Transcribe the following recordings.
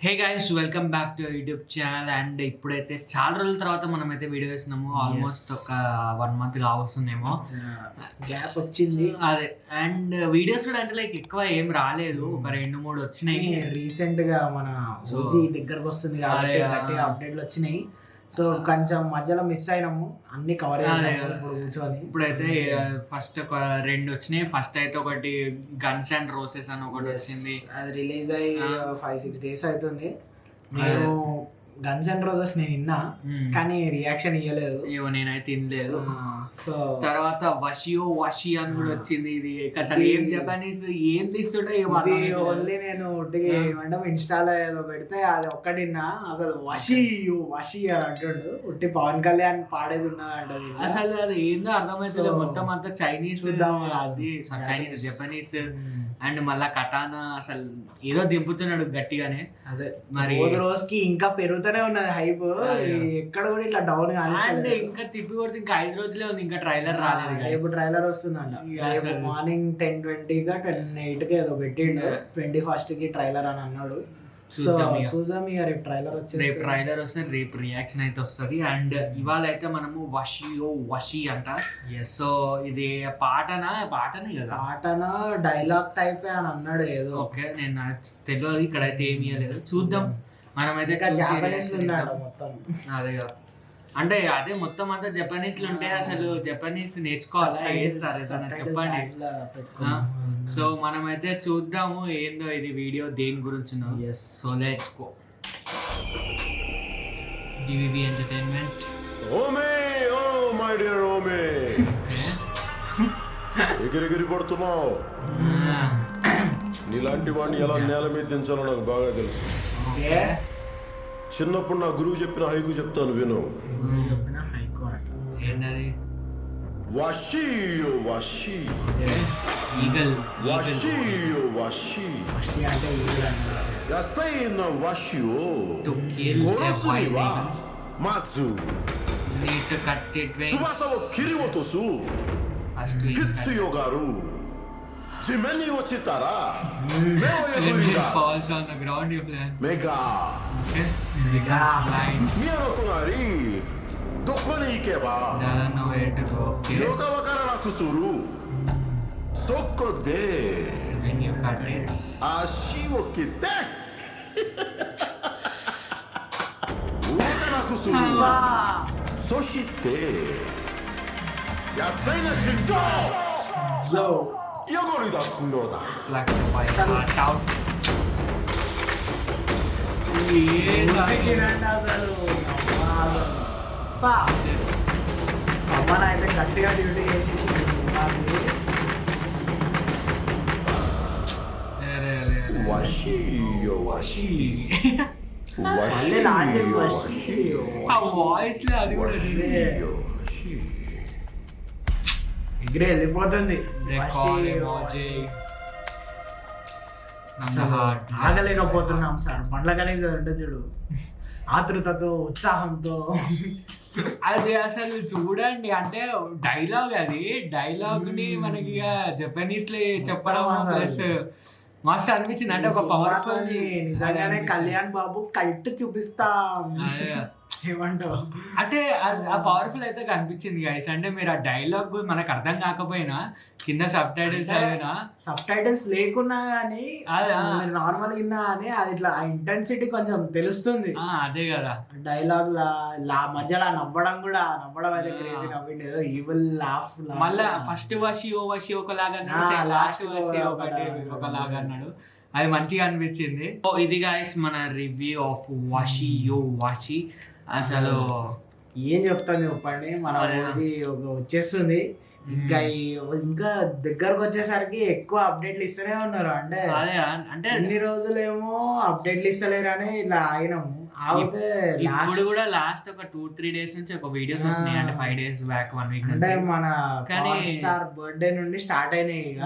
Hey guys, welcome back to YouTube channel. And ఇప్పుడైతే చాలా రోజుల తర్వాత మనమైతే వీడియో చేస్తున్నాము. ఆల్మోస్ట్ ఒక 1 month కావస్తుందేమో గ్యాప్ వచ్చింది. అదే. అండ్ వీడియోస్ కూడా అంటే లైక్ ఎక్కువ ఏం రాలేదు, ఒక 2-3 వచ్చినాయి. రీసెంట్ గా మన ఓజీ దగ్గరకు వస్తుంది కాబట్టి గట్టిగా అప్డేట్లు వచ్చినాయి. సో కొంచెం మధ్యలో మిస్ అయినాము, అన్ని కవర్ చేసాము ఇప్పుడు కూర్చొని. ఇప్పుడైతే ఫస్ట్ ఒక 2 వచ్చినాయి. ఫస్ట్ అయితే ఒకటి గన్స్ అండ్ రోసెస్ అని ఒకటి వచ్చింది. అది రిలీజ్ అయ్యి 5-6 days అవుతుంది. నేను గన్స్ అండ్ రోజెస్ నేను విన్నా, కానీ రియాక్షన్ ఇవ్వలేదు. నేనైతే తినలేదు. సో తర్వాత వషి అని కూడా వచ్చింది. ఇది అసలు ఏం జపానీస్ ఏం తీస్తుంటే ఓన్లీ నేను ఏమంటాం ఇన్స్టాలో ఏదో పెడితే అది ఒక్కటిన్నా, అసలు వషి అని అంటుండు. ఉట్టి పవన్ కళ్యాణ్ పాడేది ఉన్నది. అసలు అది ఏందో అర్థమైతే మొత్తం అంతా చైనీస్, అది చైనీస్ జపనీస్ అండ్ మళ్ళా కటానా అసలు ఏదో దింపుతున్నాడు గట్టిగానే. అదే మరి రోజుకి ఇంకా పెరుగుతూనే ఉన్నది హైప్, ఎక్కడ కూడా ఇట్లా డౌన్ అండ్ ఇంకా తిప్పి కొడితే ఇంకా 5 రోజులే ఉంది, ఇంకా ట్రైలర్ రాలేదు. రేపు ట్రైలర్ వస్తుందంట. మార్నింగ్ 10:20 10:08 ఏదో పెట్టిండు. 21st ట్రైలర్ అని అన్నాడు. చూద్దాం ఇక రేపు ట్రైలర్ వస్తే రేపు రియాక్షన్ అయితే వస్తుంది. అండ్ ఇవాళ అయితే మనము వషి అంట. సో ఇది పాటనే కదా, పాటనా డైలాగ్ టైప్ అని అన్నాడు ఏదో. ఓకే, నేను తెలియదు, ఇక్కడైతే ఏమి ఇవ్వలేదు. చూద్దాం. మనమైతే మొత్తం అదే కదా, అంటే అదే మొత్తం అంతా జపనీస్ లో ఉంటే అసలు జపనీస్ నేర్చుకోవాలా ఏం సార్ చెప్పండి. సో మనమైతే చూద్దాము ఏందో ఇది వీడియో దేని గురించి. So let's go. DVV entertainment. ఓమే ఓ మై డియర్ ఓమే, ఎగిరెగిరి పడుతున్నావు. నీలాంటి వాడిని ఎలా నేల మీద దించాలో నాకు బాగా తెలుసు. చిన్నప్పుడు నా గురువు చెప్పిన హైకు చెప్తాను విను. వషి వషి వషి వషి యసైన వషియో గోరసునివా మాత్సు సువాసవ కిరివోతోసు కిత్సుయో గారు జిమెని వచ్చితారా మెగా మియరొకునారి దొక్కని ఇకేబా యోగ వకరణ కుసురు సొక్కొదే ఆశివో కితే ఊకన కుసురు సోషితే యాసైన షింజో సో 요거를 다 쓴거다. అమ్మన అయితే గట్టిగా డ్యూటీ చేసేసి 와시요 와시 ఆ వాయిస్ లో అది కూడా ఎగిరి వెళ్ళిపోతుంది. ఆగలేకపోతున్నాం సార్. బండ్ల కనీసం ఉంటుంది చూడు, ఆతృతతో ఉత్సాహంతో. అది అసలు చూడండి, అంటే డైలాగ్ ని మనకి జపనీస్ లో చెప్పడం ప్లస్ మస్తు అనిపించింది. అంటే ఒక పవర్ఫుల్, నిజంగానే కళ్యాణ్ బాబు కల్ట్ చూపిస్తాం ఏమంటావు. అంటే ఆ పవర్ఫుల్ అయితే కనిపించింది గైస్. అంటే మీరు ఆ డైలాగ్ మనకు అర్థం కాకపోయినా కింద సబ్ టైటిల్స్ లేకున్నా గానీ నార్మల్ విన్నా అని అది ఇట్లా ఆ ఇంటెన్సిటీ కొంచెం తెలుస్తుంది. అదే కదా, డైలాగ్ మధ్యలో నవ్వడం అయితే క్రేజీ నవ్వింది. ఏదో ఈవిల్ లాఫ్. మళ్ళా ఫస్ట్ వషి ఒకలాగా అన్నాడు, లాస్ట్ వషి ఒకలాగా అన్నాడు. అది మంచిగా అనిపించింది. ఇది గైస్ మన రివ్యూ ఆఫ్ వషి. అసలు ఏం చెప్తాను చెప్పండి, మన రోజు వచ్చేస్తుంది. ఇంకా దగ్గరకు వచ్చేసరికి ఎక్కువ అప్డేట్లు ఇస్తూనే ఉన్నారు. అంటే అన్ని రోజులేమో అప్డేట్లు ఇస్తలేరు అని ఇలా అయినాము. ఇప్పుడు కూడా లాస్ట్ ఒక 2-3 days నుంచి ఒక వీడియోస్ వస్తున్నాయి. అంటే 5 days బ్యాక్ 1 week అంటే మన స్టార్ బర్త్డే నుండి స్టార్ట్ అయినాయి. ఇక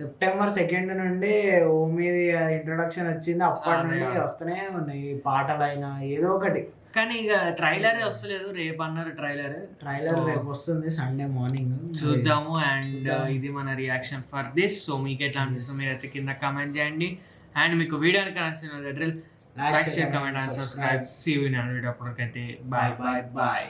సెప్టెంబర్ 2 నుండి ఓమీది ఇంట్రొడక్షన్ వచ్చింది. అప్పటి నుండి వస్తూనే ఉన్నాయి పాటలైనా ఏదో ఒకటి. కానీ ఇక ట్రైలర్ వస్తలేదు, రేపు అన్నారు ట్రైలర్ రేపు వస్తుంది సండే మార్నింగ్ చూద్దాము. అండ్ ఇది మన రియాక్షన్ ఫర్ దిస్. సో మీకు ఎట్లా అనిపిస్తుంది మీరైతే కింద కామెంట్ చేయండి. అండ్ మీకు వీడియోని కనెక్ట్ డ్రిల్ like share comment and subscribe. See you in another video. అప్పటికైతే బాయ్ బాయ్ బాయ్.